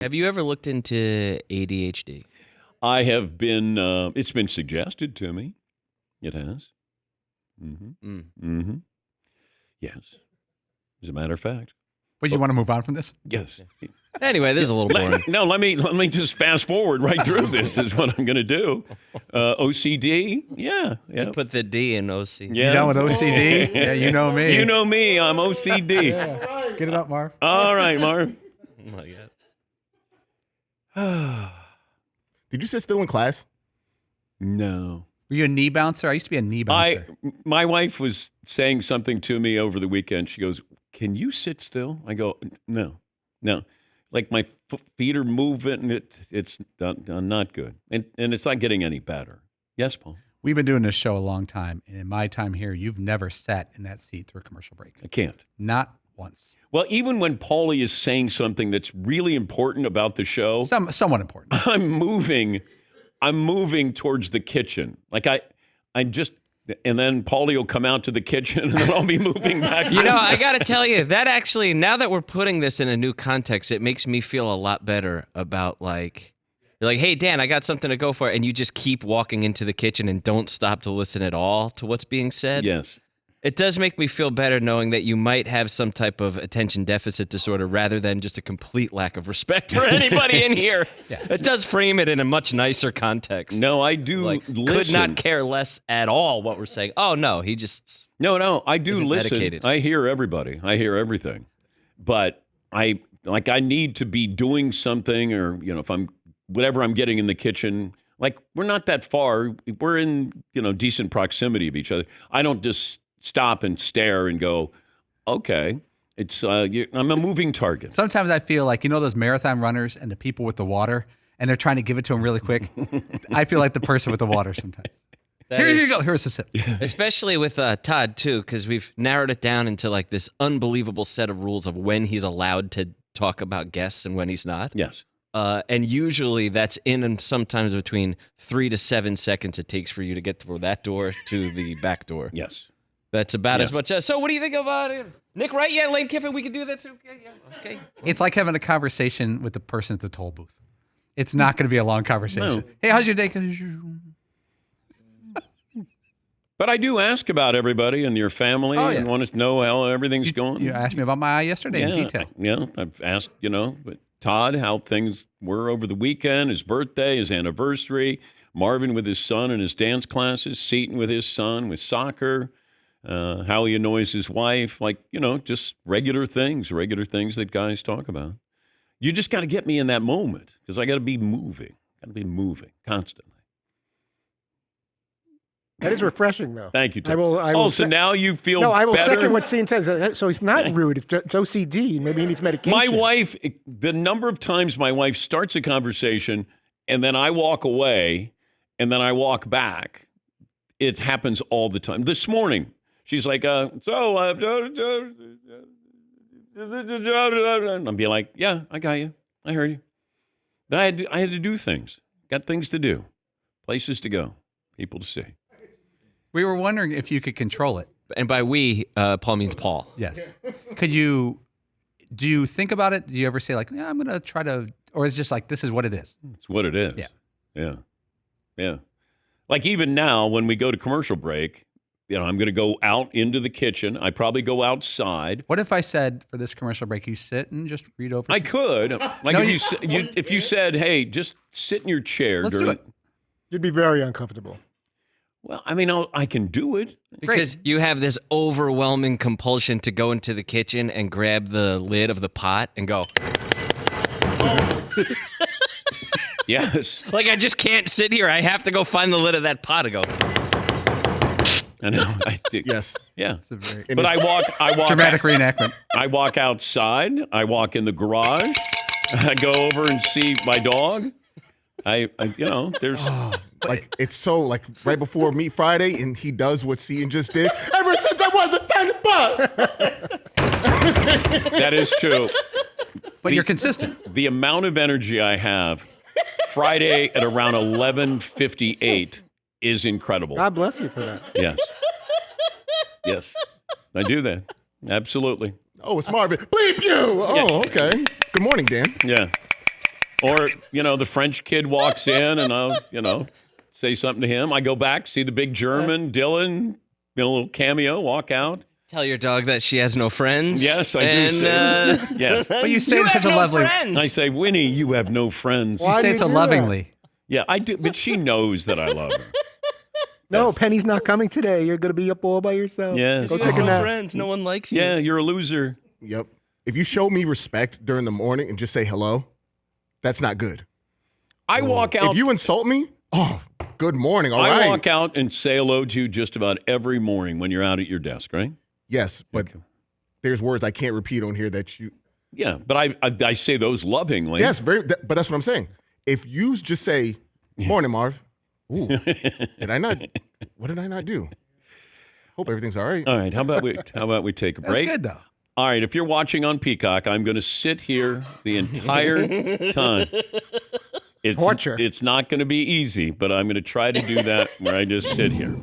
Have you ever looked into ADHD? I have been, it's been suggested to me. It has. Yes. As a matter of fact. But you want to move on from this? Yes. Anyway, this is a little boring. No, let me just fast forward right through this is what I'm going to do. OCD? Yeah. Put the D in OC. Yes. You know with OCD? Yeah, you know me. You know me. I'm OCD. Yeah. Get it up, Marv. All right, Marv. Oh my God. Did you sit still in class? No. Were you a knee bouncer? I used to be a knee bouncer. My wife was saying something to me over the weekend. She goes, "Can you sit still?" I go, No. Like my feet are moving, and it's not good, and it's not getting any better. Yes, Paul. We've been doing this show a long time, and in my time here, you've never sat in that seat through a commercial break. I can't. Not once. Well, even when Paulie is saying something that's really important about the show, Somewhat important. I'm moving towards the kitchen. Like I just, and then Paulie will come out to the kitchen, and then I'll be moving back. You know, I got to tell you, that actually, now that we're putting this in a new context, it makes me feel a lot better about you're like, hey, Dan, I got something to go for, and you just keep walking into the kitchen and don't stop to listen at all to what's being said. Yes. It does make me feel better knowing that you might have some type of attention deficit disorder rather than just a complete lack of respect for anybody in here. Yeah. It does frame it in a much nicer context. No, I do listen. Could not care less at all what we're saying. Oh, no, he just... No, I do isn't listen. medicated. I hear everybody. I hear everything. But I need to be doing something, or, if I'm, whatever I'm getting in the kitchen, like we're not that far. We're in, decent proximity of each other. I don't just stop and stare and go, okay, it's I'm a moving target. Sometimes I feel like, those marathon runners and the people with the water, and they're trying to give it to them really quick. I feel like the person with the water sometimes. Here you go. Here's a sip. Especially with Todd, too, because we've narrowed it down into this unbelievable set of rules of when he's allowed to talk about guests and when he's not. Yes. And usually that's in and sometimes between 3 to 7 seconds it takes for you to get through that door to the back door. Yes. That's about as much. So what do you think about it? Nick, right? Yeah, Lane Kiffin, we can do that too. Okay. It's like having a conversation with the person at the toll booth. It's not going to be a long conversation. No. Hey, how's your day? But I do ask about everybody and your family and want to know how everything's going. You asked me about my eye yesterday in detail. Yeah, I've asked, but Todd, how things were over the weekend, his birthday, his anniversary, Marvin with his son and his dance classes, Seton with his son with soccer, how he annoys his wife, just regular things that guys talk about. You just got to get me in that moment because I got to be moving. Constantly. That is refreshing, though. Thank you, Tom. I will so now you feel No, I will better? second what Sean says. So it's not rude. It's OCD. Maybe he needs medication. My wife, the number of times my wife starts a conversation and then I walk away and then I walk back, it happens all the time. This morning, she's like, I'll be like, yeah, I got you. I heard you. Then I had to do things. Got things to do. Places to go. People to see. We were wondering if you could control it. And by we, Paul means Paul. Yes. Do you think about it? Do you ever say I'm going to try to, or it's just this is what it is? It's what it is. Yeah. Like even now when we go to commercial break, I'm going to go out into the kitchen. I probably go outside. What if I said for this commercial break, you sit and just read over? I could. If you said, hey, just sit in your chair. Let's do it. You'd be very uncomfortable. Well, I can do it. Because you have this overwhelming compulsion to go into the kitchen and grab the lid of the pot and go. Yes. I just can't sit here. I have to go find the lid of that pot and go. I know. Yes. Yeah. Very, but I walk. Dramatic reenactment. I walk outside. I walk in the garage. I go over and see my dog. There's... it's so right before Meat Friday, and he does what Seton just did. Ever since I was a tiny pup. That is true. But you're consistent. The amount of energy I have Friday at around 11:58 is incredible. God bless you for that. Yes, I do that. Absolutely. Oh, it's Marvin. Bleep you. Oh, okay. Good morning, Dan. Yeah. Or, the French kid walks in and I'll, say something to him. I go back, see the big German, Dylan, a little cameo, walk out. Tell your dog that she has no friends. Yes, I do say. Yes. But you say it in have such a no lovely. friends. I say, Winnie, you have no friends. You Why say do it you so do lovingly. Yeah, I do, but she knows that I love her. No, Penny's not coming today. You're going to be up all by yourself. Yes. Go You take have a no nap. friends. No one likes you. Yeah, you're a loser. Yep. If you show me respect during the morning and just say hello, that's not good. I walk out. If you insult me, good morning. All I right. walk out and say hello to you just about every morning when you're out at your desk, right? Yes, but there's words I can't repeat on here that you. Yeah, but I say those lovingly. Yes, but that's what I'm saying. If you just say, morning, Marv. Ooh, did I not? What did I not do? Hope everything's all right. All right, how about we take a That's break? good though. All right, if you're watching on Peacock, I'm going to sit here the entire time. Torture. It's not going to be easy, but I'm going to try to do that where I just sit here.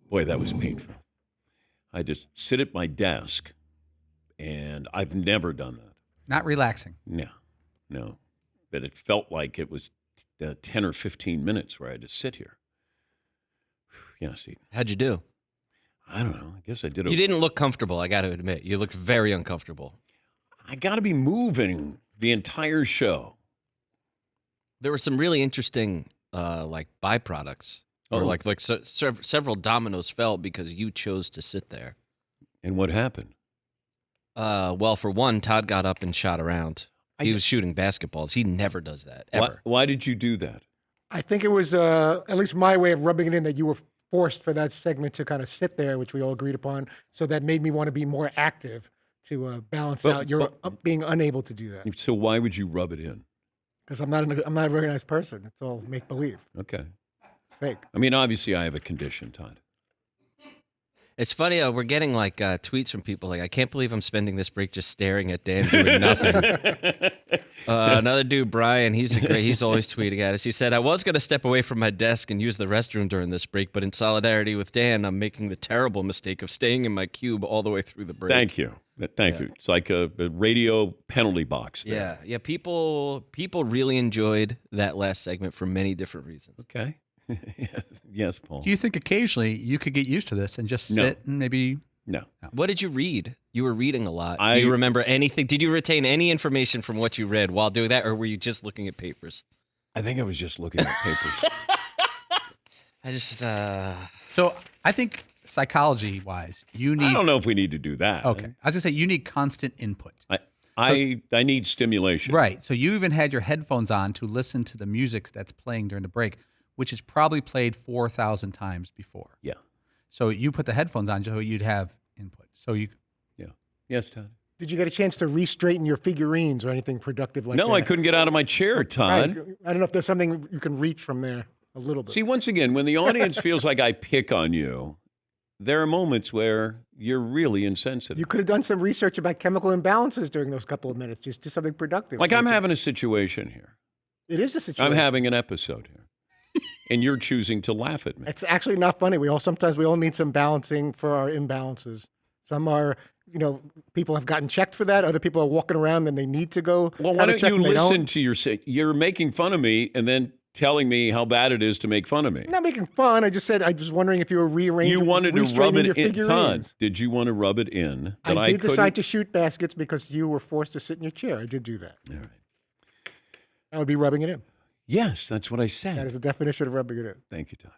Boy, that was painful. I just sit at my desk, and I've never done that. Not relaxing. No. But it felt like it was 10 or 15 minutes where I had to sit here. Yeah, see, How'd you do? I don't know. I guess I did You didn't look comfortable, I got to admit. You looked very uncomfortable. I got to be moving the entire show. There were some really interesting byproducts. Or several dominoes fell because you chose to sit there. And what happened? Well, for one, Todd got up and shot around. He was shooting basketballs. He never does that, ever. Why did you do that? I think it was at least my way of rubbing it in that you were forced for that segment to kind of sit there, which we all agreed upon. So that made me want to be more active to balance out your being unable to do that. So why would you rub it in? Because I'm not a very nice person. It's all make believe. Okay. It's fake. I mean, obviously, I have a condition, Todd. It's funny, we're getting tweets from people like, I can't believe I'm spending this break just staring at Dan doing nothing. Another dude, Brian, he's always tweeting at us. He said, I was going to step away from my desk and use the restroom during this break, but in solidarity with Dan, I'm making the terrible mistake of staying in my cube all the way through the break. Thank you. Thank you. It's like a radio penalty box there. Yeah. People really enjoyed that last segment for many different reasons. Okay. Yes, Paul. Do you think occasionally you could get used to this and just sit and maybe? No. What did you read? You were reading a lot. Do you remember anything? Did you retain any information from what you read while doing that, or were you just looking at papers? I think I was just looking at papers. So I think psychology-wise, you need. I don't know if we need to do that. Okay, I was gonna say you need constant input. I need stimulation. Right. So you even had your headphones on to listen to the music that's playing during the break, which is probably played 4,000 times before. Yeah. So you put the headphones on so you'd have input. So you. Yeah. Yes, Todd. Did you get a chance to re-straighten your figurines or anything productive like that? No, I couldn't get out of my chair, Todd. Right. I don't know if there's something you can reach from there a little bit. See, once again, when the audience feels like I pick on you, there are moments where you're really insensitive. You could have done some research about chemical imbalances during those couple of minutes. Just do something productive. Like I'm having a situation here. It is a situation. I'm having an episode here. And you're choosing to laugh at me. It's actually not funny. Sometimes we all need some balancing for our imbalances. Some are, people have gotten checked for that. Other people are walking around and they need to go. Well, why have a don't check you and they listen to you're making fun of me and then telling me how bad it is to make fun of me. I'm not making fun. I just said I was wondering if you were rearranging. You wanted to rub your it in, figurines. Todd. Did you want to rub it in? That I did couldn't? decide to shoot baskets because you were forced to sit in your chair. I did do that. All right. That would be rubbing it in. Yes, that's what I That said. is the definition of rubbing it in. Thank you, Todd.